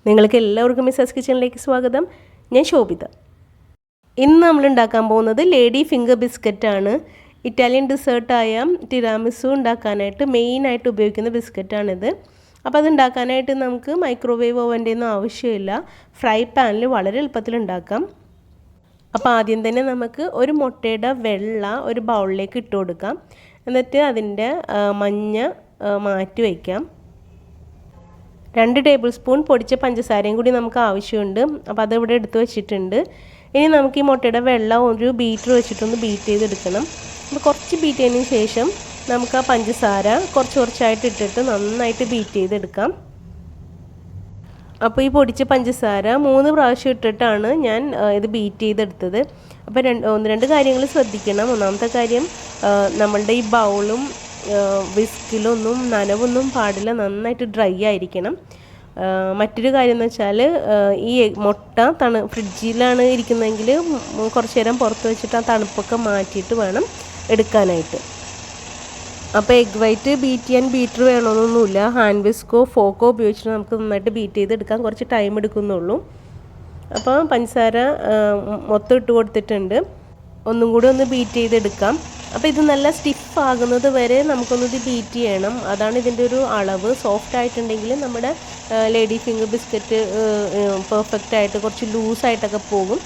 നിങ്ങൾക്ക് എല്ലാവർക്കും മിസാസ് കിച്ചണിലേക്ക് സ്വാഗതം. ഞാൻ ശോഭിത. ഇന്ന് നമ്മൾ ഉണ്ടാക്കാൻ പോകുന്നത് ലേഡി ഫിംഗർ ബിസ്ക്കറ്റാണ്. ഇറ്റാലിയൻ ഡിസേർട്ടായ ടിറാമിസു ഉണ്ടാക്കാനായിട്ട് മെയിനായിട്ട് ഉപയോഗിക്കുന്ന ബിസ്ക്കറ്റാണിത്. അപ്പോൾ അത് ഉണ്ടാക്കാനായിട്ട് നമുക്ക് മൈക്രോവേവ് ഓവൻ്റെ ഒന്നും ആവശ്യമില്ല. ഫ്രൈ പാനിൽ വളരെ എളുപ്പത്തിൽ ഉണ്ടാക്കാം. അപ്പോൾ ആദ്യം തന്നെ നമുക്ക് ഒരു മുട്ടയുടെ വെള്ള ഒരു ബൗളിലേക്ക് ഇട്ട് കൊടുക്കാം. എന്നിട്ട് അതിൻ്റെ മഞ്ഞ മാറ്റി വയ്ക്കാം. 2 ടേബിൾ സ്പൂൺ പൊടിച്ച പഞ്ചസാരയും കൂടി നമുക്ക് ആവശ്യമുണ്ട്. അപ്പോൾ അതിവിടെ എടുത്ത് വെച്ചിട്ടുണ്ട്. ഇനി നമുക്ക് ഈ മുട്ടയുടെ വെള്ളം ഒരു ബീറ്റർ വെച്ചിട്ടൊന്ന് ബീറ്റ് ചെയ്തെടുക്കണം. അപ്പോൾ കുറച്ച് ബീറ്റ് ചെയ്തതിന് ശേഷം നമുക്ക് ആ പഞ്ചസാര കുറച്ചായിട്ട് ഇട്ടിട്ട് നന്നായിട്ട് ബീറ്റ് ചെയ്തെടുക്കാം. അപ്പോൾ ഈ പൊടിച്ച പഞ്ചസാര 3 പ്രാവശ്യം ഇട്ടിട്ടാണ് ഞാൻ ഇത് ബീറ്റ് ചെയ്തെടുത്തത്. അപ്പോൾ 1-2 കാര്യങ്ങൾ ശ്രദ്ധിക്കണം. ഒന്നാമത്തെ കാര്യം, നമ്മളുടെ ഈ ബൗളും വിസ്കിലൊന്നും നനവൊന്നും പാടില്ല, നന്നായിട്ട് ഡ്രൈ ആയിരിക്കണം. മറ്റൊരു കാര്യം എന്ന് വെച്ചാൽ, ഈ മുട്ട ഫ്രിഡ്ജിലാണ് ഇരിക്കുന്നതെങ്കിൽ കുറച്ച് നേരം പുറത്ത് വെച്ചിട്ട് ആ തണുപ്പൊക്കെ മാറ്റിയിട്ട് വേണം എടുക്കാനായിട്ട്. അപ്പോൾ എഗ് വൈറ്റ് ബീറ്റ് ചെയ്യാൻ ബീറ്റർ വേണമെന്നൊന്നുമില്ല. ഹാൻഡ് വിസ്കോ ഫോക്കോ ഉപയോഗിച്ചിട്ട് നമുക്ക് നന്നായിട്ട് ബീറ്റ് ചെയ്തെടുക്കാൻ കുറച്ച് ടൈം എടുക്കുന്നുള്ളൂ. അപ്പോൾ പഞ്ചസാര മൊത്തം ഇട്ട് കൊടുത്തിട്ടുണ്ട്. ഒന്നും കൂടി ഒന്ന് ബീറ്റ് ചെയ്തെടുക്കാം. അപ്പോൾ ഇത് നല്ല സ്റ്റിഫ് ആകുന്നത് വരെ നമുക്കൊന്നത് ബീറ്റ് ചെയ്യണം. അതാണ് ഇതിൻ്റെ ഒരു അളവ്. സോഫ്റ്റ് ആയിട്ടുണ്ടെങ്കിൽ നമ്മുടെ ലേഡി ഫിംഗർ ബിസ്ക്കറ്റ് പെർഫെക്റ്റ് ആയിട്ട് കുറച്ച് ലൂസായിട്ടൊക്കെ പോകും.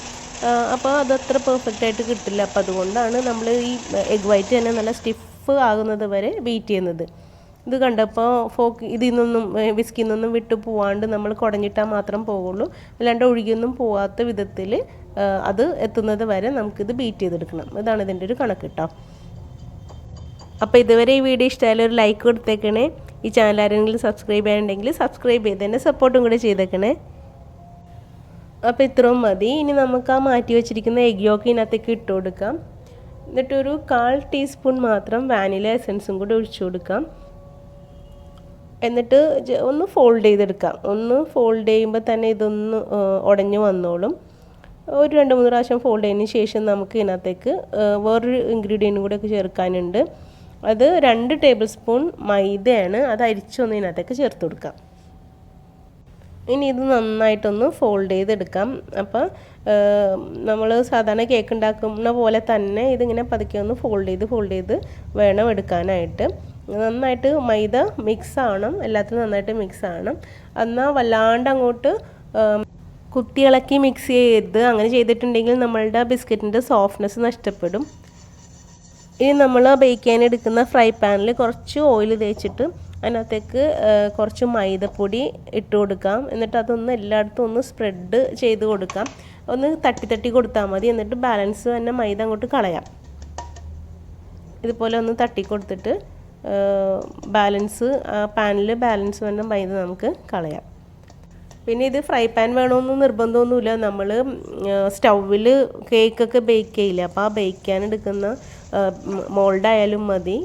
അപ്പോൾ അതത്ര പെർഫെക്റ്റ് ആയിട്ട് കിട്ടില്ല. അപ്പോൾ അതുകൊണ്ടാണ് നമ്മൾ ഈ എഗ് വൈറ്റ് തന്നെ നല്ല സ്റ്റിഫ് ആകുന്നത് വരെ ബീറ്റ് ചെയ്യുന്നത്. ഇത് കണ്ടപ്പോൾ ഇതിൽ നിന്നൊന്നും വിസ്കിൽ നിന്നൊന്നും വിട്ടു പോവാണ്ട് നമ്മൾ കുടഞ്ഞിട്ടാൽ മാത്രം പോകുള്ളൂ. അല്ലാണ്ട് ഒഴുകിയൊന്നും പോവാത്ത വിധത്തിൽ അത് എത്തുന്നത് വരെ നമുക്കിത് ബീറ്റ് ചെയ്തെടുക്കണം. ഇതാണ് ഇതിൻ്റെ ഒരു കണക്ക് കേട്ടോ. അപ്പോൾ ഇതുവരെ ഈ വീഡിയോ ഇഷ്ടമായാലും ഒരു ലൈക്ക് കൊടുത്തേക്കണേ. ഈ ചാനൽ ആരെങ്കിലും സബ്സ്ക്രൈബ് ചെയ്യാനുണ്ടെങ്കിൽ സബ്സ്ക്രൈബ് ചെയ്ത് തന്നെ സപ്പോർട്ടും കൂടെ ചെയ്തേക്കണേ. അപ്പോൾ ഇത്രയും മതി. ഇനി നമുക്ക് ആ മാറ്റി വെച്ചിരിക്കുന്ന എഗ് യോക്ക് ഇതിനകത്തേക്ക് ഇട്ട് കൊടുക്കാം. എന്നിട്ടൊരു 1/4 ടീസ്പൂൺ മാത്രം വാനില എസൻസും കൂടി ഒഴിച്ചു കൊടുക്കാം. എന്നിട്ട് ഒന്ന് ഫോൾഡ് ചെയ്തെടുക്കാം. ഒന്ന് ഫോൾഡ് ചെയ്യുമ്പോൾ തന്നെ ഇതൊന്ന് ഉടഞ്ഞു വന്നോളും. ഒരു 2-3 പ്രാവശ്യം ഫോൾഡ് ചെയ്തതിന് ശേഷം നമുക്ക് ഇതിനകത്തേക്ക് വേറൊരു ഇൻഗ്രീഡിയൻറ്റും കൂടെയൊക്കെ ചേർക്കാനുണ്ട്. അത് 2 ടേബിൾ സ്പൂൺ മൈദയാണ്. അത് അരിച്ചൊന്ന് ഇതിനകത്തേക്ക് ചേർത്ത് കൊടുക്കാം. ഇനി ഇത് നന്നായിട്ടൊന്ന് ഫോൾഡ് ചെയ്തെടുക്കാം. അപ്പോൾ നമ്മൾ സാധാരണ കേക്ക് ഉണ്ടാക്കുന്ന പോലെ തന്നെ ഇതിങ്ങനെ പതുക്കെ ഒന്ന് ഫോൾഡ് ചെയ്ത് വേണം എടുക്കാനായിട്ട്. നന്നായിട്ട് മൈദ മിക്സ് ആവണം, എല്ലാത്തിനും നന്നായിട്ട് മിക്സ് ആവണം. എന്നാൽ വല്ലാണ്ട് അങ്ങോട്ട് കുത്തിയിളക്കി മിക്സ് ചെയ്ത് അങ്ങനെ ചെയ്തിട്ടുണ്ടെങ്കിൽ നമ്മളുടെ ബിസ്ക്കറ്റിൻ്റെ സോഫ്റ്റ്നെസ് നഷ്ടപ്പെടും. ഇനി നമ്മൾ ബേക്ക് ചെയ്യാൻ എടുക്കുന്ന ഫ്രൈ പാനിൽ കുറച്ച് ഓയിൽ തേച്ചിട്ട് അതിനകത്തേക്ക് കുറച്ച് മൈദപ്പൊടി ഇട്ട് കൊടുക്കാം. എന്നിട്ട് അതൊന്ന് എല്ലായിടത്തും ഒന്ന് സ്പ്രെഡ് ചെയ്ത് കൊടുക്കാം. ഒന്ന് തട്ടി കൊടുത്താൽ മതി. എന്നിട്ട് ബാലൻസ് തന്നെ മൈദ അങ്ങോട്ട് കളയാം. ഇതുപോലെ ഒന്ന് തട്ടി കൊടുത്തിട്ട് ബാലൻസ് പാനിൽ ബാലൻസ് തന്നെ മൈദ നമുക്ക് കളയാം. പിന്നെ ഇത് ഫ്രൈ പാൻ വേണമെന്ന് നിർബന്ധമൊന്നുമില്ല. നമ്മൾ സ്റ്റൗവിൽ കേക്കൊക്കെ ബേക്ക് ചെയ്യില്ല. അപ്പോൾ ആ ബേക്ക് ചെയ്യാൻ എടുക്കുന്ന മോൾഡായാലും മതി.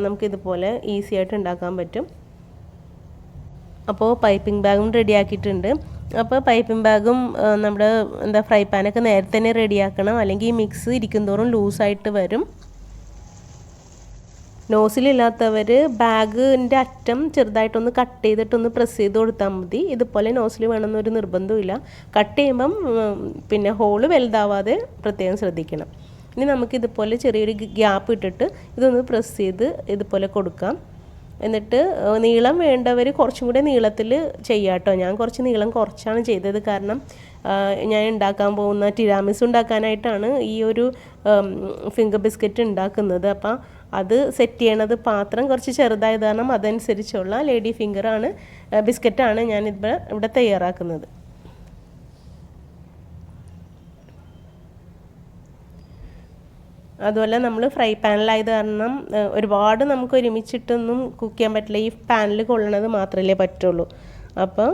നമുക്കിതുപോലെ ഈസി ആയിട്ട് ഉണ്ടാക്കാൻ പറ്റും. അപ്പോൾ പൈപ്പിംഗ് ബാഗും റെഡിയാക്കിയിട്ടുണ്ട്. അപ്പോൾ പൈപ്പിംഗ് ബാഗും നമ്മുടെ ഫ്രൈ പാനൊക്കെ നേരത്തെ തന്നെ റെഡിയാക്കണം. അല്ലെങ്കിൽ ഈ മിക്സ് ഇരിക്കുന്തോറും ലൂസായിട്ട് വരും. നോസിലില്ലാത്തവർ ബാഗിൻ്റെ അറ്റം ചെറുതായിട്ടൊന്ന് കട്ട് ചെയ്തിട്ടൊന്ന് പ്രസ് ചെയ്ത് കൊടുത്താൽ മതി. ഇതുപോലെ നോസിൽ വേണമെന്നൊരു നിർബന്ധമില്ല. കട്ട് ചെയ്യുമ്പം പിന്നെ ഹോള് വലുതാവാതെ പ്രത്യേകം ശ്രദ്ധിക്കണം. ഇനി നമുക്കിതുപോലെ ചെറിയൊരു ഗ്യാപ്പ് ഇട്ടിട്ട് ഇതൊന്ന് പ്രസ് ചെയ്ത് ഇതുപോലെ കൊടുക്കാം. എന്നിട്ട് നീളം വേണ്ടവർ കുറച്ചും കൂടെ നീളത്തിൽ ചെയ്യാം കേട്ടോ. ഞാൻ കുറച്ച് നീളം കുറച്ചാണ് ചെയ്തത്. കാരണം ഞാൻ ഉണ്ടാക്കാൻ പോകുന്ന ടിറാമിസു ഉണ്ടാക്കാനായിട്ടാണ് ഈ ഒരു ഫിംഗർ ബിസ്ക്കറ്റ് ഉണ്ടാക്കുന്നത്. അപ്പം അത് സെറ്റ് ചെയ്യണത് പാത്രം കുറച്ച് ചെറുതായത് കാരണം അതനുസരിച്ചുള്ള ലേഡി ഫിംഗറാണ് ബിസ്ക്കറ്റാണ് ഞാൻ ഇവിടെ തയ്യാറാക്കുന്നത്. അതുപോലെ നമ്മൾ ഫ്രൈ പാനിലായത് കാരണം ഒരുപാട് നമുക്ക് ഒരുമിച്ചിട്ടൊന്നും കുക്ക് ചെയ്യാൻ പറ്റില്ല. ഈ പാനിൽ കൊള്ളണത് മാത്രമല്ലേ പറ്റുള്ളൂ. അപ്പോൾ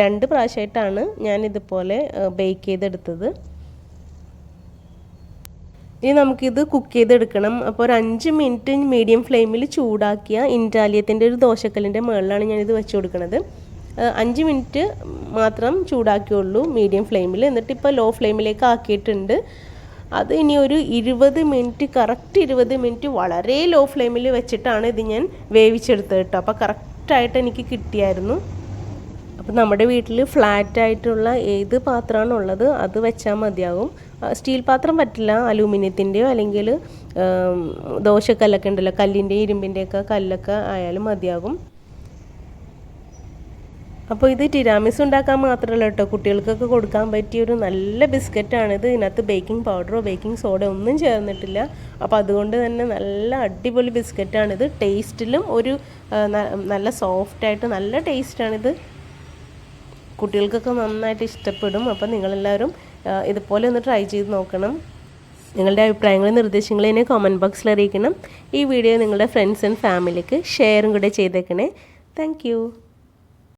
2 പ്രാവശ്യമായിട്ടാണ് ഞാനിതുപോലെ ബേക്ക് ചെയ്തെടുത്തത്. ഇനി നമുക്കിത് കുക്ക് ചെയ്തെടുക്കണം. അപ്പോൾ ഒരു 5 മിനിറ്റ് മീഡിയം ഫ്ലെയിമിൽ ചൂടാക്കിയ ഇൻറ്റാലിയത്തിൻ്റെ ഒരു ദോശക്കല്ലിൻ്റെ മുകളിലാണ് ഞാനിത് വെച്ച് കൊടുക്കുന്നത്. 5 മിനിറ്റ് മാത്രം ചൂടാക്കിയുള്ളൂ മീഡിയം ഫ്ലെയിമിൽ. എന്നിട്ട് ഇപ്പോൾ ലോ ഫ്ലെയിമിലേക്ക് ആക്കിയിട്ടുണ്ട്. അത് ഇനി ഒരു 20 മിനിറ്റ്, കറക്റ്റ് 20 മിനിറ്റ് വളരെ ലോ ഫ്ലെയിമിൽ വെച്ചിട്ടാണ് ഇത് ഞാൻ വേവിച്ചെടുത്തത് കേട്ടോ. അപ്പോൾ കറക്റ്റായിട്ട് എനിക്ക് കിട്ടിയായിരുന്നു. അപ്പോൾ നമ്മുടെ വീട്ടിൽ ഫ്ലാറ്റായിട്ടുള്ള ഏത് പാത്രമാണ് ഉള്ളത് അത് വെച്ചാൽ മതിയാകും. സ്റ്റീൽ പാത്രം പറ്റില്ല, അലൂമിനിയത്തിൻ്റെയോ അല്ലെങ്കിൽ ദോശക്കല്ലൊക്കെ ഉണ്ടല്ലോ, കല്ലിൻ്റെയും ഇരുമ്പിൻ്റെയൊക്കെ കല്ലൊക്കെ ആയാലും മതിയാകും. അപ്പോൾ ഇത് ടിരാമിസ് ഉണ്ടാക്കാൻ മാത്രമല്ല കേട്ടോ, കുട്ടികൾക്കൊക്കെ കൊടുക്കാൻ പറ്റിയൊരു നല്ല ബിസ്ക്കറ്റാണിത്. ഇതിനകത്ത് ബേക്കിംഗ് പൗഡറോ ബേക്കിംഗ് സോഡയോ ഒന്നും ചേർന്നിട്ടില്ല. അപ്പോൾ അതുകൊണ്ട് തന്നെ നല്ല അടിപൊളി ബിസ്ക്കറ്റാണിത്. ടേസ്റ്റിലും ഒരു നല്ല സോഫ്റ്റായിട്ട് നല്ല ടേസ്റ്റാണിത്. കുട്ടികൾക്കൊക്കെ നന്നായിട്ട് ഇഷ്ടപ്പെടും. അപ്പോൾ നിങ്ങളെല്ലാവരും ഇതുപോലെ ഒന്ന് ട്രൈ ചെയ്ത് നോക്കണം. നിങ്ങളുടെ അഭിപ്രായങ്ങളും നിർദ്ദേശങ്ങളും എന്നെ കമൻറ്റ് ബോക്സിൽ അറിയിക്കണം. ഈ വീഡിയോ നിങ്ങളുടെ ഫ്രണ്ട്സ് ആൻഡ് ഫാമിലിക്ക് ഷെയറും കൂടെ ചെയ്തേക്കണേ. താങ്ക്